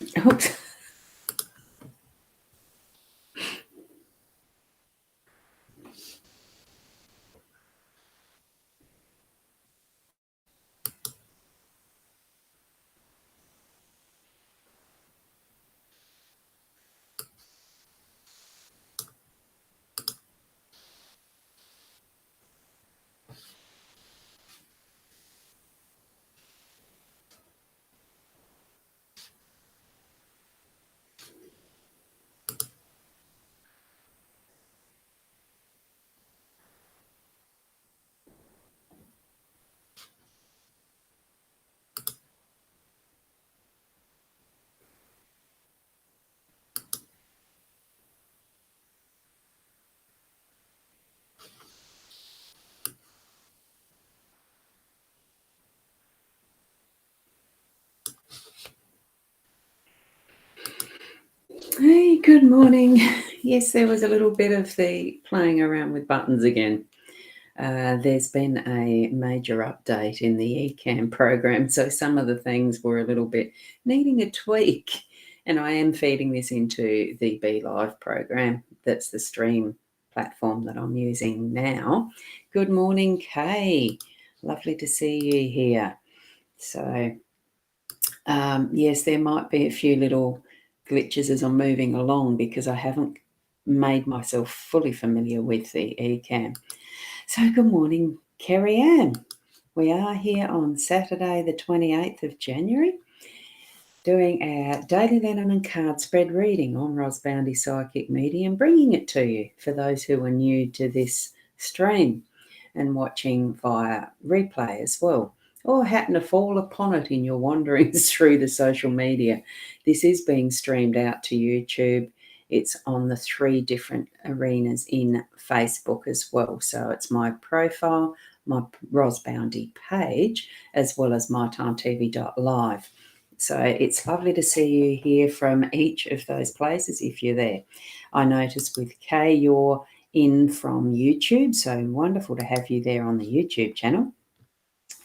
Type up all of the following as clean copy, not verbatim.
Oops. Hey, good morning. Yes, there was a little bit of the playing around with buttons again. There's been a major update in the eCam program, so some of the things were a little bit needing a tweak. And I am feeding this into the Be Live program. That's the stream platform that I'm using now. Good morning, Kay. Lovely to see you here. So, yes, there might be a few little glitches as I'm moving along because I haven't made myself fully familiar with the eCam. So good morning, Kerry Ann. We are here on Saturday the 28th of January doing our daily LENORMAND card spread reading on Rosboundy Psychic Medium, bringing it to you for those who are new to this stream and watching via replay as well, or happen to fall upon it in your wanderings through the social media. This is being streamed out to YouTube. It's on the 3 different arenas in Facebook as well. So it's my profile, my Rosboundy page, as well as mytimetv.live. So it's lovely to see you here from each of those places if you're there. I notice with Kay, you're in from YouTube, so wonderful to have you there on the YouTube channel.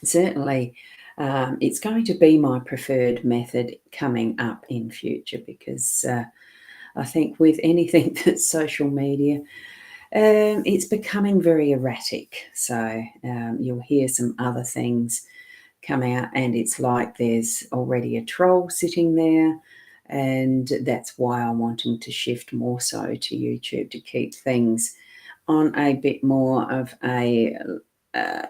Certainly, it's going to be my preferred method coming up in future because I think with anything that's social media, it's becoming very erratic. So you'll hear some other things come out and it's like there's already a troll sitting there, and that's why I'm wanting to shift more so to YouTube to keep things on a bit more of a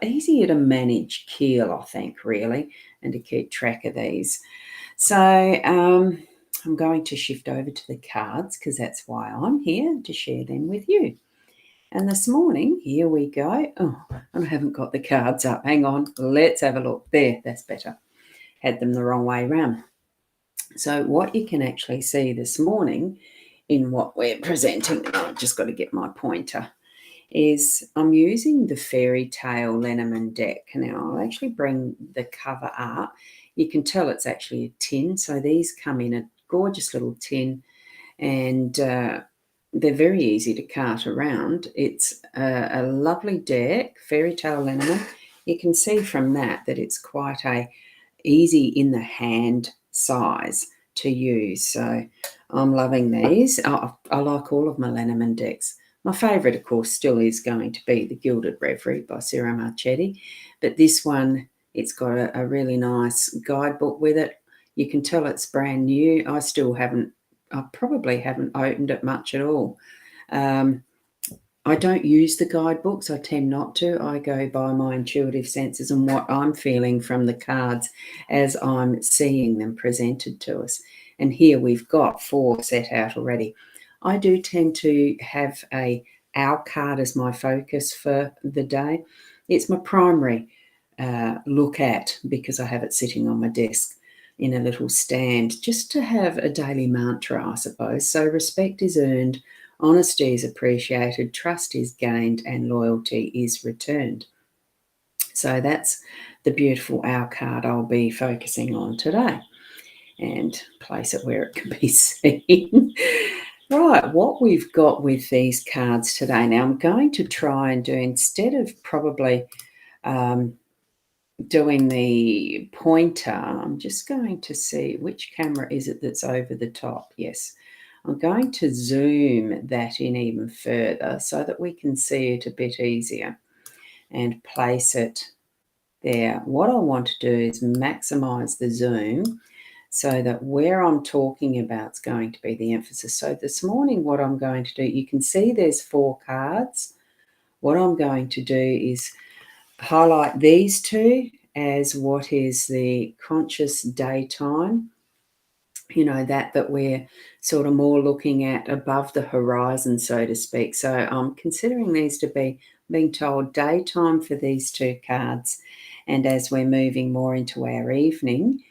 easier to manage keel, I think, really, and to keep track of these. So I'm going to shift over to the cards because that's why I'm here, to share them with you. And this morning, here we go. Oh, I haven't got the cards up. Hang on. Let's have a look. There, that's better. Had them the wrong way around. So what you can actually see this morning in what we're presenting, I've just got to get my pointer, is I'm using the Fairy Tale Lenormand deck. Now, I'll actually bring the cover up. You can tell it's actually a tin. So these come in a gorgeous little tin, and they're very easy to cart around. It's a lovely deck, Fairy Tale Lenormand. You can see from that it's quite a easy in the hand size to use. So I'm loving these. I like all of my Lenormand decks. My favourite, of course, still is going to be the Gilded Reverie by Sarah Marchetti. But this one, it's got a really nice guidebook with it. You can tell it's brand new. I probably haven't opened it much at all. I don't use the guidebooks. I tend not to. I go by my intuitive senses and what I'm feeling from the cards as I'm seeing them presented to us. And here we've got 4 set out already. I do tend to have a owl card as my focus for the day. It's my primary look at because I have it sitting on my desk in a little stand, just to have a daily mantra, I suppose. So respect is earned, honesty is appreciated, trust is gained, and loyalty is returned. So that's the beautiful owl card I'll be focusing on today, and place it where it can be seen. Right, what we've got with these cards today. Now I'm going to try and do, instead of probably doing the pointer, I'm just going to see which camera is it that's over the top. Yes, I'm going to zoom that in even further so that we can see it a bit easier and place it there. What I want to do is maximize the zoom so that where I'm talking about is going to be the emphasis. So this morning, what I'm going to do, you can see there's 4 cards. What I'm going to do is highlight these 2 as what is the conscious daytime, that we're sort of more looking at above the horizon, so to speak. So I'm considering these to be being told daytime for these 2 cards. And as we're moving more into our evening,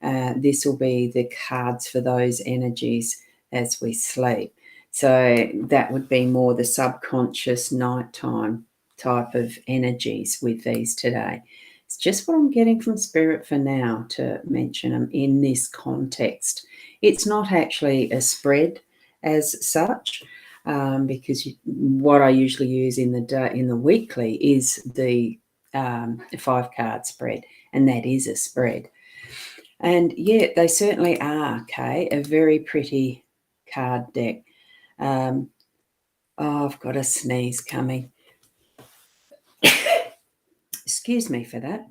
this will be the cards for those energies as we sleep. So that would be more the subconscious nighttime type of energies with these today. It's just what I'm getting from Spirit for now to mention them in this context. It's not actually a spread as such, because what I usually use in the weekly is the 5-card spread, and that is a spread. And yeah, they certainly are, Kay, a very pretty card deck. Oh, I've got a sneeze coming. Excuse me for that.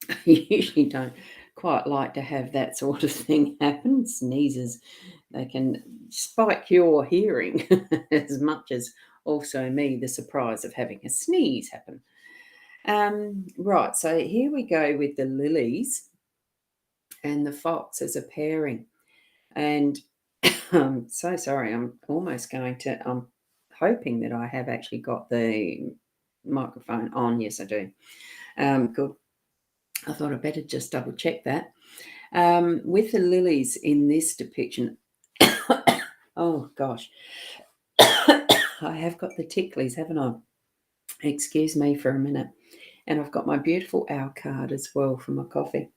I usually don't quite like to have that sort of thing happen. Sneezes, they can spike your hearing as much as also me, the surprise of having a sneeze happen. Right, so here we go with the lilies and the fox as a pairing. And I'm so sorry, I'm hoping that I have actually got the microphone on. Yes, I do. Good. I thought I'd better just double check that. With the lilies in this depiction, oh gosh, I have got the ticklies, haven't I? Excuse me for a minute. And I've got my beautiful owl card as well for my coffee,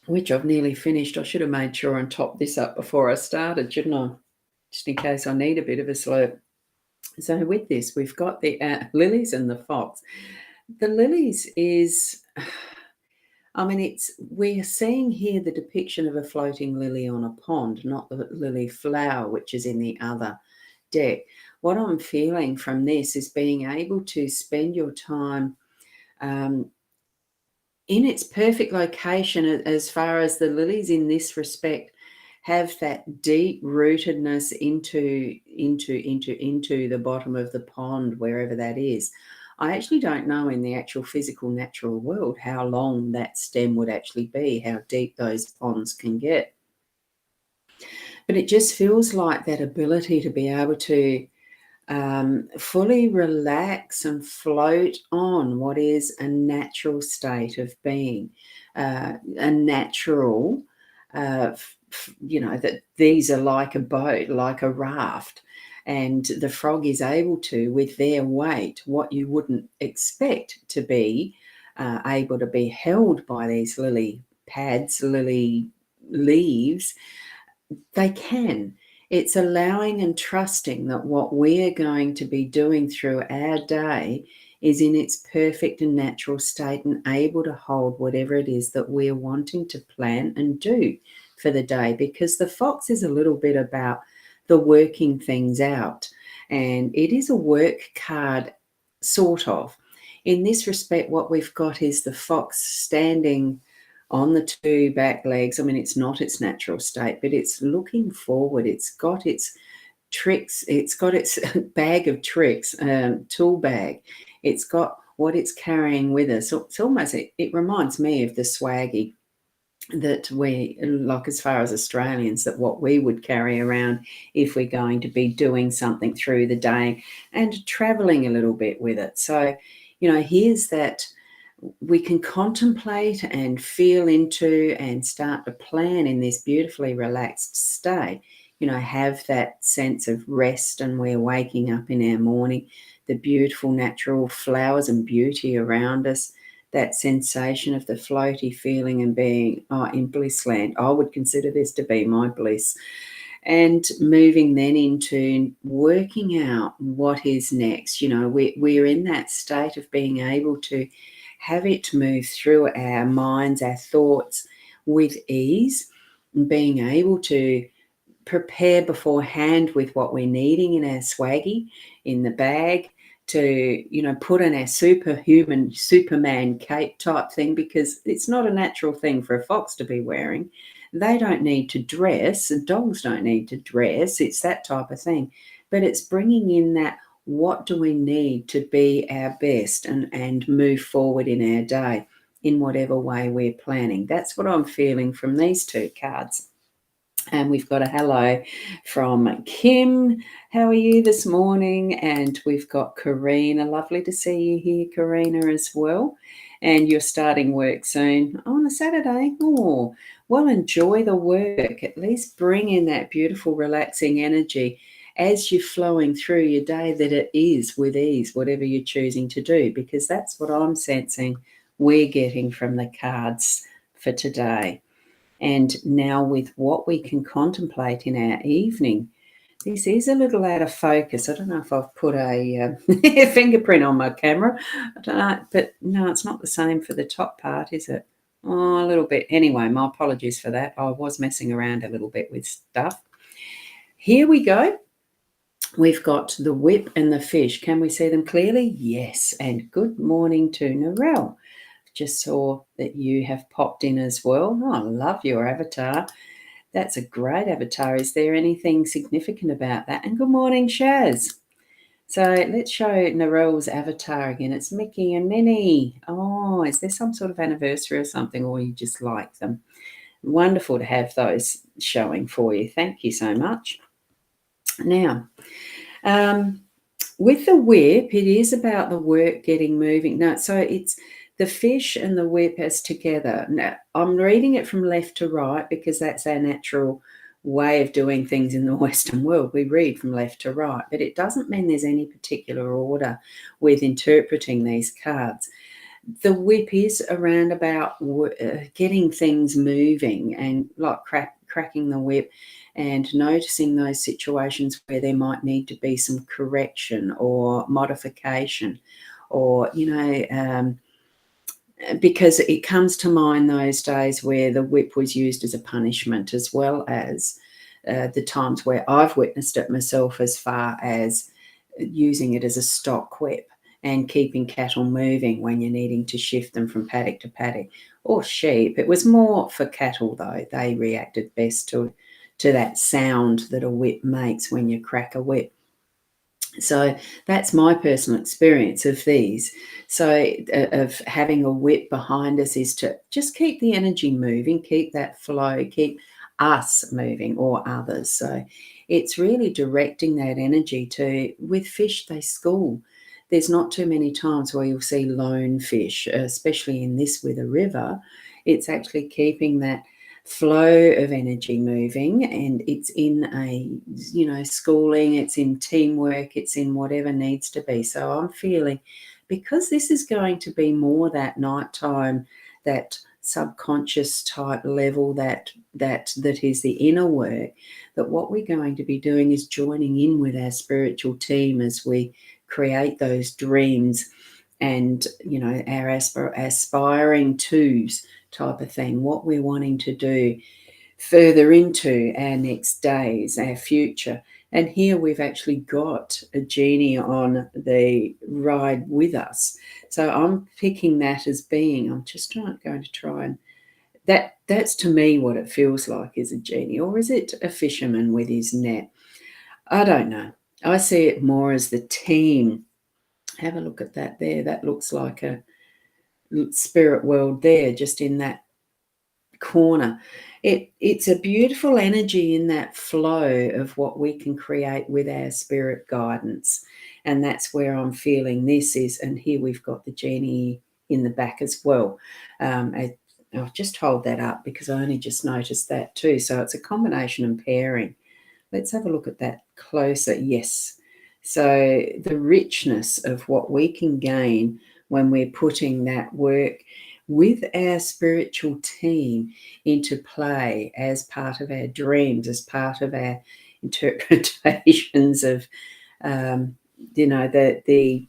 which I've nearly finished. I should have made sure and topped this up before I started, shouldn't I? Just in case I need a bit of a slurp. So with this, we've got the lilies and the fox. The lilies is, we're seeing here the depiction of a floating lily on a pond, not the lily flower, which is in the other deck. What I'm feeling from this is being able to spend your time in its perfect location, as far as the lilies in this respect have that deep rootedness into the bottom of the pond, wherever that is. I actually don't know in the actual physical natural world how long that stem would actually be, how deep those ponds can get. But it just feels like that ability to be able to fully relax and float on what is a natural state of being, a natural, that these are like a boat, like a raft. And the frog is able to, with their weight, what you wouldn't expect to be able to be held by these lily pads, lily leaves, they can. It's allowing and trusting that what we're going to be doing through our day is in its perfect and natural state and able to hold whatever it is that we're wanting to plan and do for the day. Because the fox is a little bit about the working things out, and it is a work card, sort of. In this respect, what we've got is the fox standing on the 2 back legs. I mean, it's not its natural state, but it's looking forward. It's got its tricks. It's got its bag of tricks, tool bag. It's got what it's carrying with us. So it's almost, it reminds me of the swaggy that we, like, as far as Australians, that what we would carry around if we're going to be doing something through the day and traveling a little bit with it. So, here's that we can contemplate and feel into and start to plan in this beautifully relaxed state, have that sense of rest, and we're waking up in our morning, the beautiful natural flowers and beauty around us, that sensation of the floaty feeling and being in bliss land. I would consider this to be my bliss. and moving then into working out what is next. We're in that state of being able to have it move through our minds, our thoughts with ease, and being able to prepare beforehand with what we're needing in our swaggy, in the bag, to put in our Superman cape type thing, because it's not a natural thing for a fox to be wearing. They don't need to dress, and dogs don't need to dress. It's that type of thing. But it's bringing in that, what do we need to be our best and move forward in our day in whatever way we're planning. That's what I'm feeling from these two cards. And we've got a hello from Kim. How are you this morning? And we've got Karina. Lovely to see you here, Karina, as well. And you're starting work soon on a Saturday. Oh, well, enjoy the work. At least bring in that beautiful, relaxing energy as you're flowing through your day, that it is with ease, whatever you're choosing to do, because that's what I'm sensing we're getting from the cards for today. And now with what we can contemplate in our evening, this is a little out of focus. I don't know if I've put a fingerprint on my camera. I don't know, but no, it's not the same for the top part, is it? Oh, a little bit. Anyway, my apologies for that. I was messing around a little bit with stuff. Here we go. We've got the whip and the fish. Can we see them clearly? Yes. And good morning to Narelle. Just saw that you have popped in as well. Oh, I love your avatar. That's a great avatar. Is there anything significant about that? And good morning, Shaz. So let's show Narelle's avatar again. It's Mickey and Minnie. Oh, is there some sort of anniversary or something, or you just like them? Wonderful to have those showing for you. Thank you so much. Now, with the whip, it is about the work getting moving. No, so it's the fish and the whip as together. Now, I'm reading it from left to right because that's our natural way of doing things in the Western world. We read from left to right, but it doesn't mean there's any particular order with interpreting these cards. The whip is around about getting things moving, and like cracking the whip and noticing those situations where there might need to be some correction or modification, or because it comes to mind those days where the whip was used as a punishment, as well as the times where I've witnessed it myself, as far as using it as a stock whip and keeping cattle moving when you're needing to shift them from paddock to paddock, or sheep. It was more for cattle, though. They reacted best to that sound that a whip makes when you crack a whip. So that's my personal experience of these. So of having a whip behind us is to just keep the energy moving, keep that flow, keep us moving, or others. So it's really directing that energy to, with fish, they school. There's not too many times where you'll see lone fish, especially in this with a river. It's actually keeping that flow of energy moving, and it's in a schooling, it's in teamwork, it's in whatever needs to be. So I'm feeling, because this is going to be more that nighttime, that subconscious type level, that is the inner work, that what we're going to be doing is joining in with our spiritual team as we create those dreams and our aspiring twos type of thing, what we're wanting to do further into our next days, our future. And here we've actually got a genie on the ride with us. So I'm picking that as being, I'm just going to try and, that's to me what it feels like, is a genie. Or is it a fisherman with his net? I don't know. I see it more as the team. Have a look at that there. That looks like a spirit world there, just in that corner. It's a beautiful energy in that flow of what we can create with our spirit guidance. And that's where I'm feeling this is. And here we've got the genie in the back as well. I'll just hold that up because I only just noticed that too. So it's a combination and pairing. Let's have a look at that closer. Yes. So the richness of what we can gain when we're putting that work with our spiritual team into play as part of our dreams, as part of our interpretations of, um, the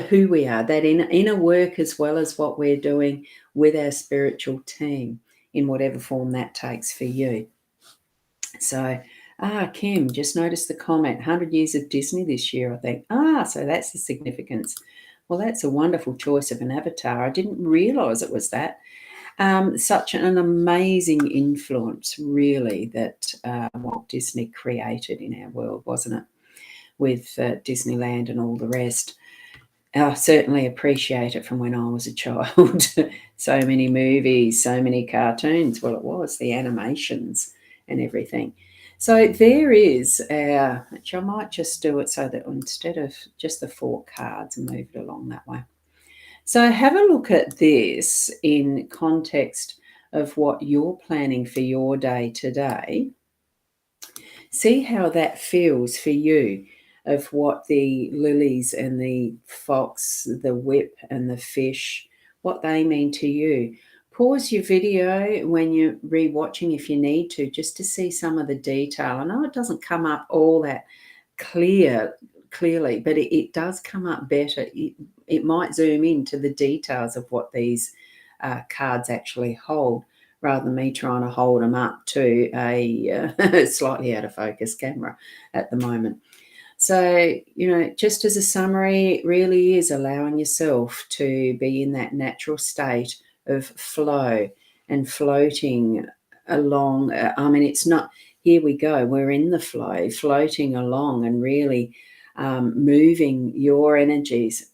who we are, that inner work, as well as what we're doing with our spiritual team in whatever form that takes for you. So, Kim, just noticed the comment, 100 years of Disney this year, I think. So that's the significance. Well, that's a wonderful choice of an avatar. I didn't realise it was that. Such an amazing influence, really, that Walt Disney created in our world, wasn't it? With Disneyland and all the rest. I certainly appreciate it from when I was a child. So many movies, so many cartoons. Well, it was the animations and everything. So there is which I might just do it so that instead of just the 4 cards and move it along that way. So have a look at this in context of what you're planning for your day today. See how that feels for you, of what the lilies and the fox, the whip and the fish, what they mean to you. Pause your video when you're rewatching if you need to, just to see some of the detail. I know it doesn't come up all that clearly, but it does come up better. It might zoom into the details of what these cards actually hold, rather than me trying to hold them up to a slightly out of focus camera at the moment. So, just as a summary, it really is allowing yourself to be in that natural state of flow and floating along. It's not, here we go, we're in the flow, floating along and really moving your energies,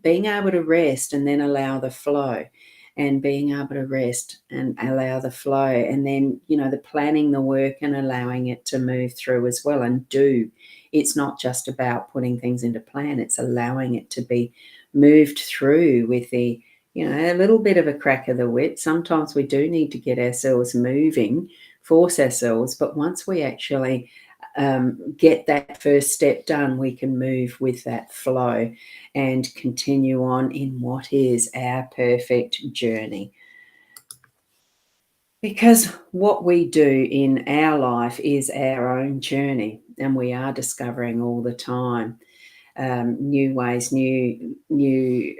being able to rest and then allow the flow, and being able to rest and allow the flow, and then, the planning the work and allowing it to move through as well and do. It's not just about putting things into plan, it's allowing it to be moved through with the, a little bit of a crack of the whip. Sometimes we do need to get ourselves moving, force ourselves, but once we actually get that first step done, we can move with that flow and continue on in what is our perfect journey. Because what we do in our life is our own journey, and we are discovering all the time new ways, new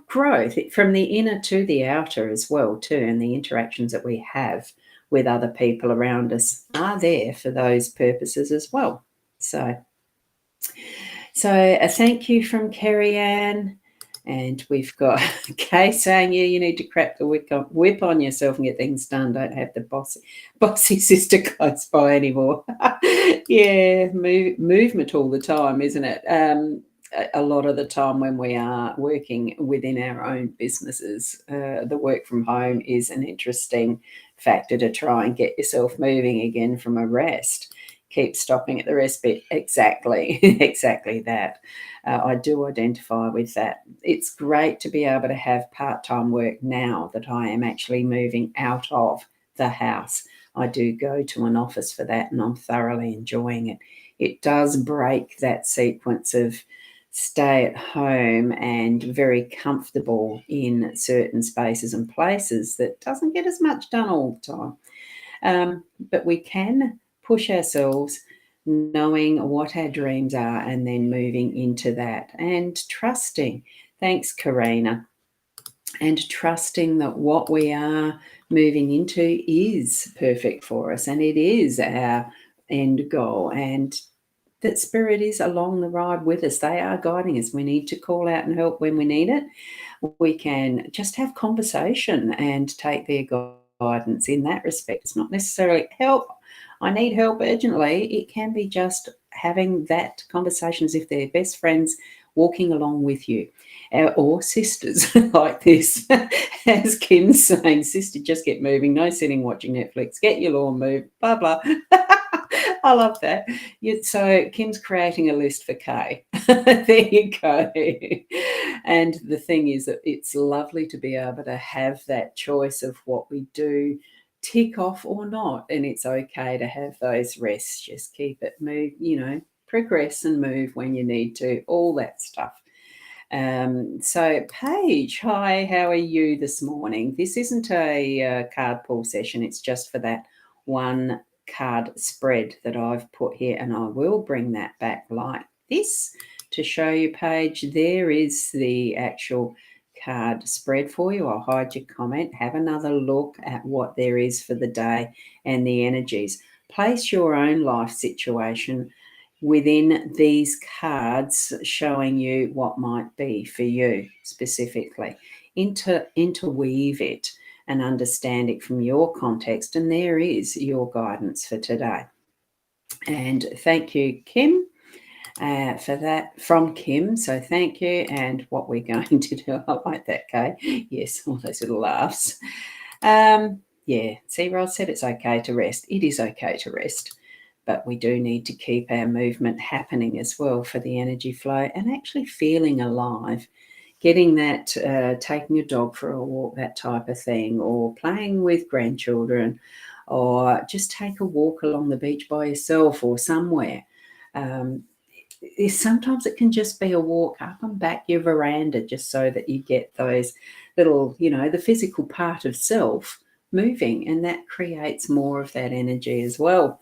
growth from the inner to the outer as well too, and the interactions that we have with other people around us are there for those purposes as well. So a thank you from Kerry Ann. And we've got Kay saying, you need to crack the whip on yourself and get things done. Don't have the bossy sister close by anymore. Yeah, movement all the time, isn't it? A lot of the time when we are working within our own businesses, the work from home is an interesting factor to try and get yourself moving again from a rest. Keep stopping at the rest bit. Exactly that. I do identify with that. It's great to be able to have part-time work now that I am actually moving out of the house. I do go to an office for that, and I'm thoroughly enjoying it. It does break that sequence of stay at home and very comfortable in certain spaces and places that doesn't get as much done all the time. But we can push ourselves, knowing what our dreams are and then moving into that and trusting. Thanks, Karina. And trusting that what we are moving into is perfect for us and it is our end goal, and that spirit is along the ride with us. They are guiding us. We need to call out and help when we need it. We can just have conversation and take their guidance in that respect. It's not necessarily help, I need help urgently. It can be just having that conversation as if they're best friends walking along with you, or sisters like this. As Kim's saying, sister, just get moving, no sitting watching Netflix, get your lawn moved, blah, blah. I love that. So Kim's creating a list for Kay. There you go. And the thing is that it's lovely to be able to have that choice of what we do tick off or not. And it's okay to have those rests. Just keep it move, progress and move when you need to, all that stuff. So, Paige, hi, how are you this morning? This isn't a card pull session, it's just for that one card spread that I've put here, and I will bring that back like this to show you, Paige. There is the actual card spread for you. I'll hide your comment. Have another look at what there is for the day and the energies. Place your own life situation within these cards, showing you what might be for you specifically. Interweave it and understand it from your context, and there is your guidance for today. And thank you, Kim, for that, from Kim. So thank you. And what we're going to do, I like that, Kay. Yes, all those little laughs. Yeah, see, Rod said it's okay to rest. It is okay to rest. But we do need to keep our movement happening as well for the energy flow and actually feeling alive. Getting that, taking your dog for a walk, that type of thing, or playing with grandchildren, or just take a walk along the beach by yourself or somewhere. Sometimes it can just be a walk up and back your veranda, just so that you get those little, the physical part of self moving, and that creates more of that energy as well.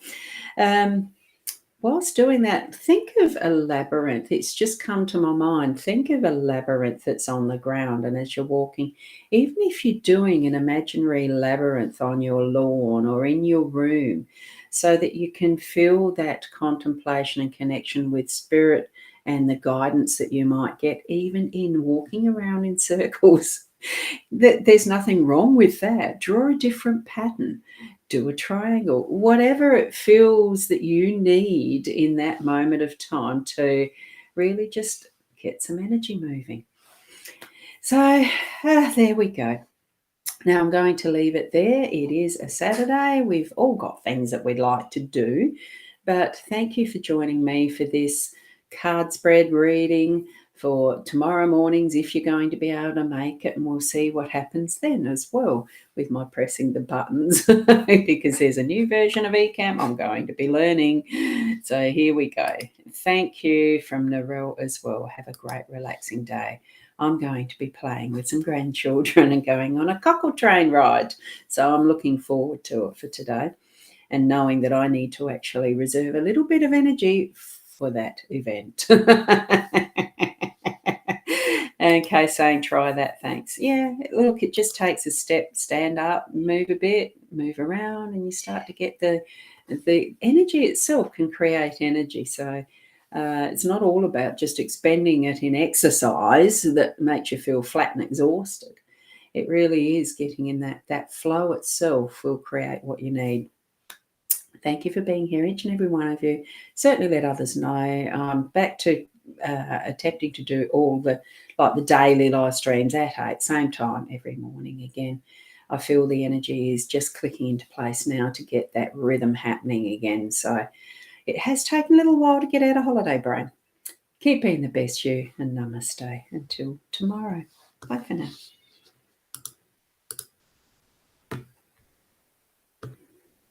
Whilst doing that, think of a labyrinth. It's just come to my mind. Think of a labyrinth that's on the ground, and as you're walking, even if you're doing an imaginary labyrinth on your lawn or in your room, so that you can feel that contemplation and connection with spirit and the guidance that you might get even in walking around in circles. There's nothing wrong with that. Draw a different pattern, do a triangle, whatever it feels that you need in that moment of time to really just get some energy moving. So there we go. Now I'm going to leave it there. It is a Saturday. We've all got things that we'd like to do, but thank you for joining me for this card spread reading for tomorrow mornings, if you're going to be able to make it, and we'll see what happens then as well with my pressing the buttons because there's a new version of eCamp I'm going to be learning. So here we go. Thank you from Narelle as well. Have a great relaxing day. I'm going to be playing with some grandchildren and going on a cockle train ride. So I'm looking forward to it for today, and knowing that I need to actually reserve a little bit of energy for that event. Okay, saying try that, thanks. Yeah, look, it just takes a step, stand up, move a bit, move around, and you start to get the energy itself can create energy. So it's not all about just expending it in exercise that makes you feel flat and exhausted. It really is getting in that flow itself will create what you need. Thank you for being here, each and every one of you. Certainly let others know. I'm back to attempting to do all the daily live streams at 8, same time every morning again. I feel the energy is just clicking into place now to get that rhythm happening again. So it has taken a little while to get out of holiday brain. Keep being the best you, and namaste until tomorrow. Bye for now.